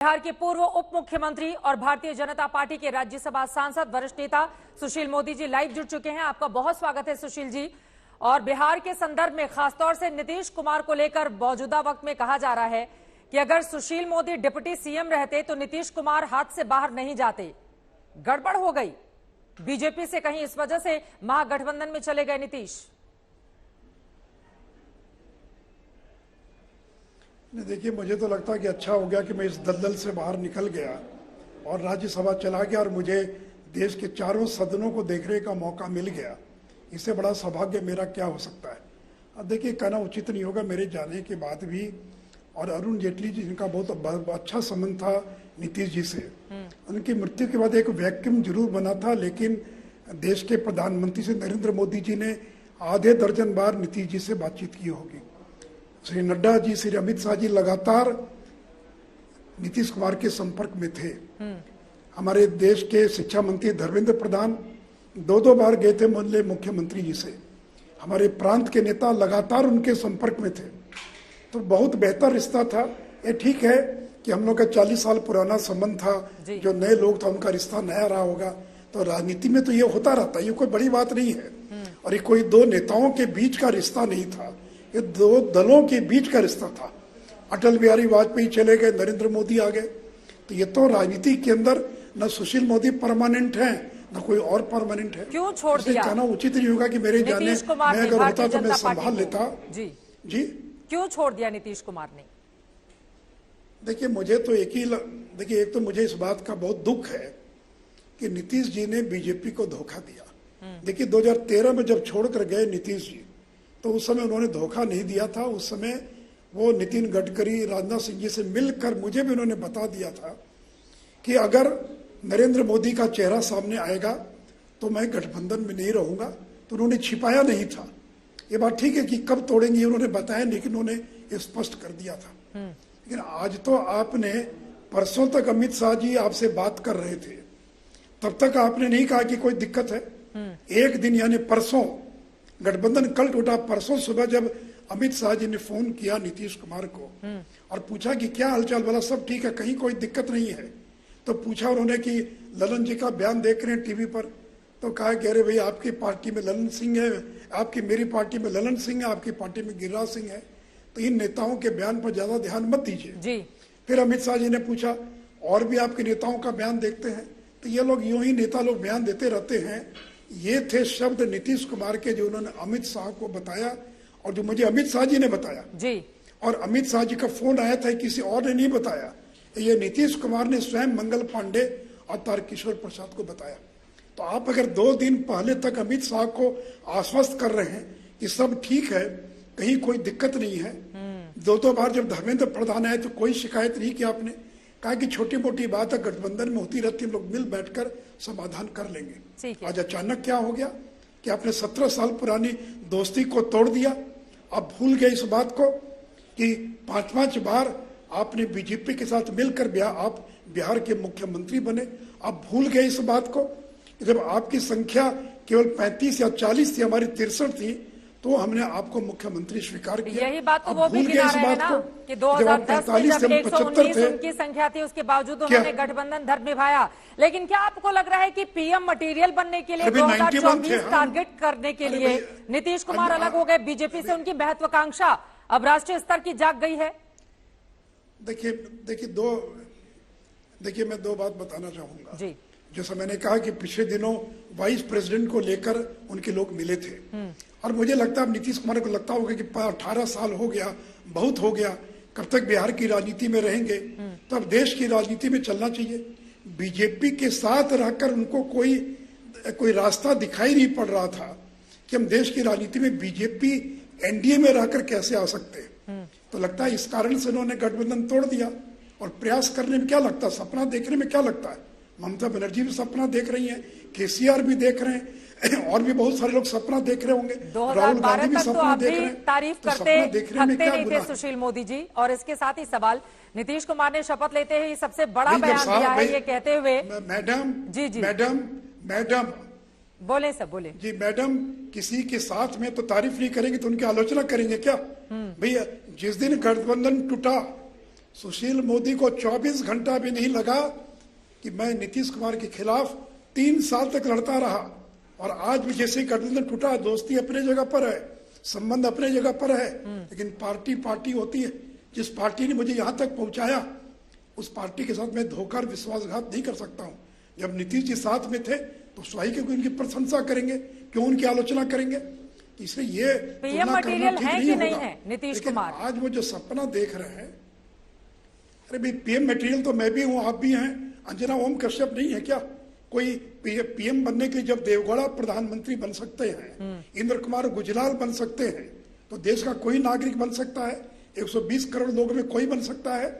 बिहार के पूर्व उप मुख्यमंत्री और भारतीय जनता पार्टी के राज्यसभा सांसद वरिष्ठ नेता सुशील मोदी जी लाइव जुड़ चुके हैं। आपका बहुत स्वागत है सुशील जी। और बिहार के संदर्भ में खासतौर से नीतीश कुमार को लेकर मौजूदा वक्त में कहा जा रहा है कि अगर सुशील मोदी डिप्टी सीएम रहते तो नीतीश कुमार हाथ से बाहर नहीं जाते। गड़बड़ हो गई बीजेपी से, कहीं इस वजह से महागठबंधन में चले गए नीतीश। देखिए, मुझे तो लगता है कि अच्छा हो गया कि मैं इस दलदल से बाहर निकल गया और राज्यसभा चला गया और मुझे देश के चारों सदनों को देखने का मौका मिल गया। इससे बड़ा सौभाग्य मेरा क्या हो सकता है। अब देखिए, कहना उचित नहीं होगा मेरे जाने के बाद भी, और अरुण जेटली जी जिनका बहुत अच्छा संबंध था नीतीश जी से, उनकी मृत्यु के बाद एक वैक्यूम जरूर बना था, लेकिन देश के प्रधानमंत्री से नरेंद्र मोदी जी ने आधे दर्जन बार नीतीश जी से बातचीत की होगी। श्री नड्डा जी, श्री अमित शाह जी लगातार नीतीश कुमार के संपर्क में थे। हमारे देश के शिक्षा मंत्री धर्मेंद्र प्रधान दो बार गए थे मिलने मुख्यमंत्री जी से। हमारे प्रांत के नेता लगातार उनके संपर्क में थे, तो बहुत बेहतर रिश्ता था। ये ठीक है कि हम लोग का 40 साल पुराना संबंध था, जो नए लोग था उनका रिश्ता नया रहा होगा, तो राजनीति में तो ये होता रहता है, ये कोई बड़ी बात नहीं है। और ये कोई दो नेताओं के बीच का रिश्ता नहीं था, ये दो दलों के बीच का रिश्ता था। अटल बिहारी वाजपेयी चले गए, नरेंद्र मोदी आ गए, तो ये तो राजनीति के अंदर न सुशील मोदी परमानेंट है न कोई और परमानेंट है। क्यों छोड़ दिया? कहना उचित नहीं होगा कि मेरे जाने मैं अगर होता तो मैं संभाल लेता। जी क्यों छोड़ दिया नीतीश कुमार ने? देखिए, मुझे तो एक तो मुझे इस बात का बहुत दुख है कि नीतीश जी ने बीजेपी को धोखा दिया। देखिए, 2013 में जब छोड़कर गए नीतीश जी, तो उस समय उन्होंने धोखा नहीं दिया था। उस समय वो नितिन गडकरी, राजनाथ सिंह जी से मिलकर मुझे भी उन्होंने बता दिया था कि अगर नरेंद्र मोदी का चेहरा सामने आएगा तो मैं गठबंधन में नहीं रहूंगा। तो उन्होंने छिपाया नहीं था। ये बात ठीक है कि कब तोड़ेंगे उन्होंने बताया, लेकिन उन्होंने स्पष्ट कर दिया था। लेकिन आज तो आपने, परसों तक अमित शाह जी आपसे बात कर रहे थे, तब तक आपने नहीं कहा कि कोई दिक्कत है। एक दिन यानी परसों, गठबंधन कल टूटा, परसों सुबह जब अमित शाह जी ने फोन किया नीतीश कुमार को और पूछा कि क्या हालचाल, बोला सब ठीक है, कहीं कोई दिक्कत नहीं है। तो पूछा उन्होंने कि ललन जी का बयान देख रहे हैं टीवी पर, तो कहा कि अरे भाई, आपकी पार्टी में ललन सिंह है, आपकी मेरी पार्टी में ललन सिंह है, आपकी पार्टी में गिरिराज सिंह है, तो इन नेताओं के बयान पर ज्यादा ध्यान मत दीजिए। फिर अमित शाह जी ने पूछा और भी आपके नेताओं का बयान देखते हैं, तो ये लोग यूं ही नेता लोग बयान देते रहते हैं। ये थे शब्द नीतीश कुमार के जो उन्होंने अमित शाह को बताया और जो मुझे अमित शाह जी ने बताया जी। और अमित शाह जी का फोन आया था, किसी और ने नहीं बताया, ये नीतीश कुमार ने स्वयं मंगल पांडे और तारकिशोर प्रसाद को बताया। तो आप अगर 2 दिन पहले तक अमित शाह को आश्वस्त कर रहे हैं कि सब ठीक है, कहीं कोई दिक्कत नहीं है, दो बार जब धर्मेंद्र प्रधान आए तो कोई शिकायत नहीं की आपने, कहा कि छोटी मोटी बात है, गठबंधन में होती रहती है, लोग मिल बैठकर समाधान कर लेंगे। आज अचानक क्या हो गया कि आपने 17 साल पुरानी दोस्ती को तोड़ दिया। आप भूल गए इस बात को कि 5 बार आपने बीजेपी के साथ मिलकर आप बिहार के मुख्यमंत्री बने। आप भूल गए इस बात को कि जब आपकी संख्या केवल 35 या 40 थी, हमारी 63 थी, तो हमने आपको मुख्यमंत्री स्वीकार किया। यही बात तो वो भी गिना रहे हैं ना कि 2010 में जब 119 उनकी संख्या थी, उसके बावजूद उन्होंने गठबंधन धर्म निभाया। लेकिन क्या आपको लग रहा है कि पीएम मटेरियल बनने के लिए 2024 टारगेट करने के लिए नीतीश कुमार अलग हो गए बीजेपी से? उनकी महत्वाकांक्षा अब राष्ट्रीय स्तर की जाग गई है। देखिए मैं 2 बात बताना चाहूंगा जी। जैसा मैंने कहा कि पिछले दिनों वाइस प्रेसिडेंट को लेकर उनके लोग मिले थे, और मुझे लगता है नीतीश कुमार को लगता होगा कि 18 साल हो गया, बहुत हो गया, कब तक बिहार की राजनीति में रहेंगे, तो अब देश की राजनीति में चलना चाहिए। बीजेपी के साथ रहकर उनको कोई रास्ता दिखाई नहीं पड़ रहा था कि हम देश की राजनीति में बीजेपी एनडीए में रहकर कैसे आ सकते हैं। तो लगता है इस कारण से उन्होंने गठबंधन तोड़ दिया। और प्रयास करने में क्या लगता है, सपना देखने में क्या लगता है, ममता बनर्जी भी सपना देख रही हैं, केसीआर भी देख रहे हैं, और भी बहुत सारे लोग सपना देख रहे होंगे। 2012 तक तो आप भी तारीफ करते थकते नहीं थे सुशील मोदी जी। और इसके साथ ही सवाल, नीतीश कुमार ने शपथ लेते ही सबसे बड़ा बयान दिया है, ये कहते हुए मैडम बोले सब बोले जी। मैडम किसी के साथ में तो तारीफ नहीं करेंगे तो उनकी आलोचना करेंगे क्या? भैया, जिस दिन गठबंधन टूटा सुशील मोदी को 24 घंटा भी नहीं लगा कि मैं नीतीश कुमार के खिलाफ 3 साल तक लड़ता रहा, और आज भी जैसे ही गठबंधन टूटा, दोस्ती अपने जगह पर है, संबंध अपने जगह पर है, लेकिन पार्टी पार्टी होती है। जिस पार्टी ने मुझे यहां तक पहुंचाया, उस पार्टी के साथ मैं धोखा और विश्वासघात नहीं कर सकता हूं। जब नीतीश जी साथ में थे तो स्वाभाविक है कि उनकी प्रशंसा करेंगे, क्यों उनकी आलोचना करेंगे। तो इसलिए ये पीएम मटेरियल है कि नहीं है नीतीश कुमार? आज वो जो सपना देख रहे हैं, अरे भाई पीएम मटेरियल तो मैं भी हूं, आप भी हैं, अंजना ओम कश्यप नहीं है क्या? कोई पीएम बनने के जब देवगौड़ा प्रधानमंत्री बन सकते हैं, इंद्र कुमार गुजराल बन सकते हैं, तो देश का कोई नागरिक बन सकता है। 120 करोड़ लोगों में कोई बन सकता है,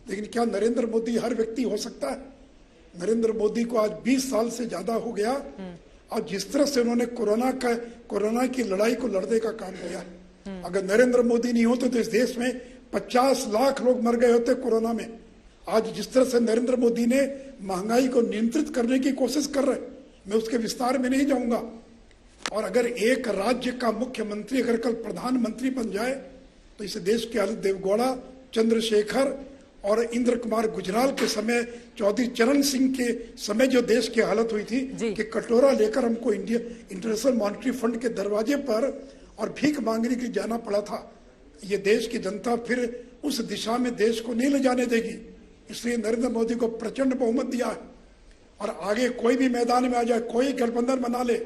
लेकिन क्या नरेंद्र मोदी हर व्यक्ति हो सकता है? नरेंद्र मोदी को आज 20 साल से ज्यादा हो गया, और जिस तरह से उन्होंने कोरोना की लड़ाई को लड़ने का काम किया, अगर नरेंद्र मोदी नहीं होते तो इस देश में 50 लाख लोग मर गए होते कोरोना में। आज जिस तरह से नरेंद्र मोदी ने महंगाई को नियंत्रित करने की कोशिश कर रहे, मैं उसके विस्तार में नहीं जाऊंगा। और अगर एक राज्य का मुख्यमंत्री अगर कल प्रधानमंत्री बन जाए तो इस देश की हालत देवगौड़ा, चंद्रशेखर और इंद्र कुमार गुजराल के समय, चौधरी चरण सिंह के समय जो देश की हालत हुई थी कि कटोरा लेकर हमको इंटरनेशनल मॉनेटरी फंड के दरवाजे पर और भीख मांगने के लिए जाना पड़ा था। ये देश की जनता फिर उस दिशा में देश को नहीं ले जाने देगी, इसलिए नरेंद्र मोदी को प्रचंड बहुमत दिया है। और आगे कोई भी मैदान में आ जाए, कोई गठबंधन बना ले,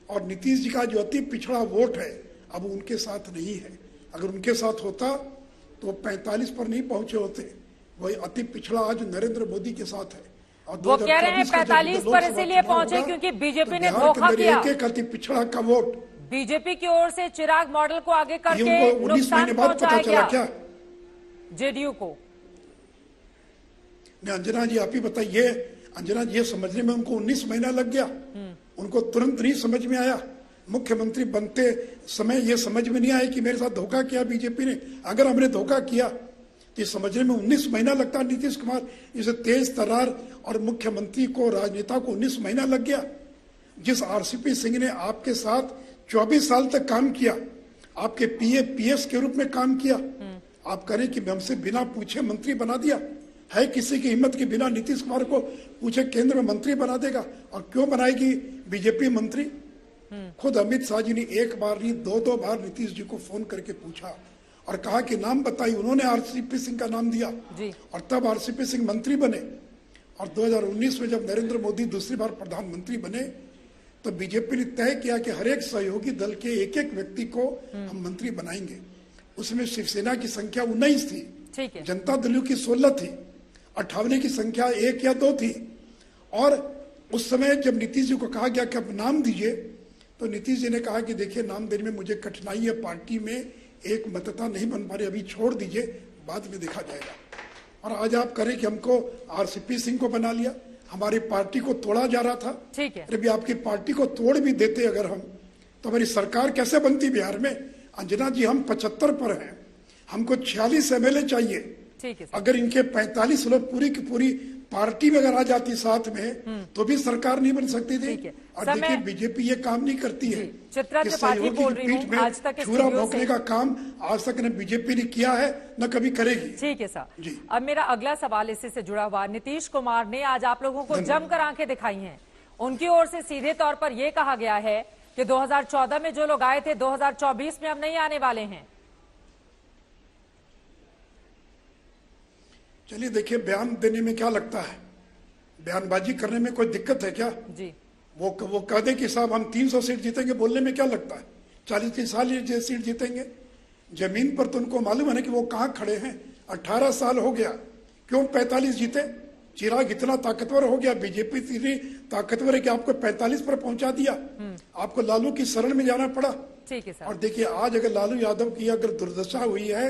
और नीतीश जी का जो अति पिछड़ा वोट है अब उनके साथ नहीं है। अगर उनके साथ होता तो 45 पर नहीं पहुंचे होते। वही अति पिछड़ा आज नरेंद्र मोदी के साथ है। और वो कह रहे हैं 45 पर इसीलिए पहुंचे क्योंकि बीजेपी ने धोखा किया। एक अति पिछड़ा का वोट बीजेपी की ओर से चिराग मॉडल को आगे करके नुकसान पहुंचाया गया जेडीयू को। अंजना जी आप ही बताइए, अंजना जी ये समझने में उनको 19 महीना लग गया, उनको तुरंत नहीं समझ में आया। मुख्यमंत्री बनते समय ये समझ में नहीं आया कि मेरे साथ धोखा किया बीजेपी ने। अगर हमने धोखा किया तो ये समझने में 19 महीना लगता। नीतीश कुमार इसे तेज तर्रार और मुख्यमंत्री को, राजनेता को 19 महीना लग गया। जिस आरसीपी सिंह ने आपके साथ 24 साल तक काम किया, आपके पीएस के रूप में काम किया, आप करें कि हमसे बिना पूछे मंत्री बना दिया। है किसी की हिम्मत के बिना नीतीश कुमार को पूछे केंद्र में मंत्री बना देगा? और क्यों बनाएगी बीजेपी मंत्री? खुद अमित शाह जी ने एक बार नहीं 2-2 बार नीतीश जी को फोन करके पूछा और कहा कि नाम बताइए। उन्होंने आरसीपी सिंह का नाम दिया और तब आरसीपी सिंह मंत्री बने। और 2019 में जब नरेंद्र मोदी दूसरी बार प्रधानमंत्री बने तो बीजेपी ने तय किया कि हर एक सहयोगी दल के एक व्यक्ति को हम मंत्री बनाएंगे। उसमें शिवसेना की संख्या 19 थी, जनता दल की 16 थी, 58 की संख्या 1 या 2 थी। और उस समय जब नीतीश जी को कहा गया कि अब नाम दीजिए, तो नीतीश जी ने कहा कि देखिए नाम देने में मुझे कठिनाई है, पार्टी में एक मतता नहीं बन पा रही, अभी छोड़ दीजिए, बाद में देखा जाएगा। और आज आप करें कि हमको आरसीपी सिंह को बना लिया, हमारी पार्टी को तोड़ा जा रहा था। ठीक है, अरे आपकी पार्टी को तोड़ भी देते अगर हम, तो हमारी सरकार कैसे बनती बिहार में? अंजना जी हम 75 पर हैं, हमको 46 एमएलए चाहिए। ठीक है, अगर इनके 45 लोग पूरी की पूरी पार्टी में अगर आ जाती साथ में तो भी सरकार नहीं बन सकती थी। और देखिए बीजेपी ये काम नहीं करती है। चित्रा त्रिपाठी बोल रही हूँ, आज तक छुरा भोंकने का काम आज तक न बीजेपी ने किया है न कभी करेगी। ठीक है सर जी। अब मेरा अगला सवाल इसी से जुड़ा हुआ। नीतीश कुमार ने आज आप लोगों को जमकर आंखें दिखाई हैं। उनकी ओर से सीधे तौर पर यह कहा गया है कि 2014 में जो लोग आए थे 2024 में अब नहीं आने वाले हैं। चलिए देखिए, बयान देने में क्या लगता है? बयानबाजी करने में कोई दिक्कत है क्या? जी वो कह दे कि साहब हम 300 सीट जीतेंगे, बोलने में क्या लगता है? 40 सीट जीतेंगे। जमीन पर तो उनको मालूम है ना कि वो कहाँ खड़े हैं। 18 साल हो गया, क्यों 45 जीते? चिराग इतना ताकतवर हो गया, बीजेपी इतनी ताकतवर है कि आपको 45 पर पहुंचा दिया। आपको लालू की शरण में जाना पड़ा। ठीक है सर। और देखिए आज अगर लालू यादव की अगर दुर्दशा हुई है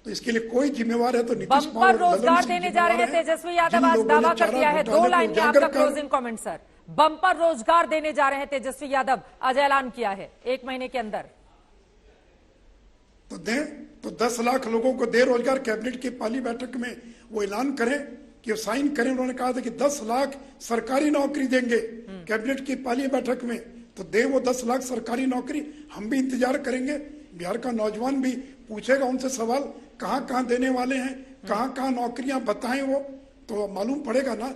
तो इसके लिए कोई जिम्मेवार है तो नीतीश कुमार। बम्पर रोजगार देने जा रहे हैं तेजस्वी यादव, आज दावा कर दिया है। 2 लाइन में आपका क्लोजिंग कमेंट सर। बम्पर रोजगार देने जा रहे हैं तेजस्वी यादव, आज ऐलान किया है 1 महीने के अंदर। तो दें, तो 10 लाख लोगों को दे रोजगार। कैबिनेट की पहली बैठक में वो ऐलान करें कि साइन करें। उन्होंने कहा था कि 10 लाख सरकारी नौकरी देंगे कैबिनेट की पहली बैठक में, तो दे वो 10 लाख सरकारी नौकरी। हम भी इंतजार करेंगे, बिहार का नौजवान भी पूछेगा उनसे सवाल, कहां कहां देने वाले हैं, कहाँ कहाँ नौकरियां बताएं वो तो मालूम पड़ेगा ना।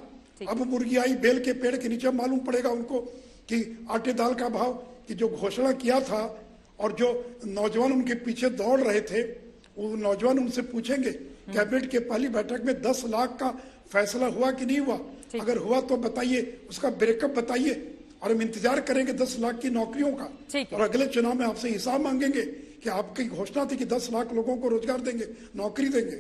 अब मुर्गी आई बेल के पेड़ के नीचे, मालूम पड़ेगा उनको कि आटे दाल का भाव की जो घोषणा किया था और जो नौजवान उनके पीछे दौड़ रहे थे, वो नौजवान उनसे पूछेंगे कैबिनेट के पहली बैठक में 10 लाख का फैसला हुआ कि नहीं हुआ, अगर हुआ तो बताइए, उसका ब्रेकअप बताइए, और हम इंतजार करेंगे 10 लाख की नौकरियों का। और अगले चुनाव में आपसे हिसाब मांगेंगे कि आपकी घोषणा थी कि 10 लाख लोगों को रोजगार देंगे, नौकरी देंगे।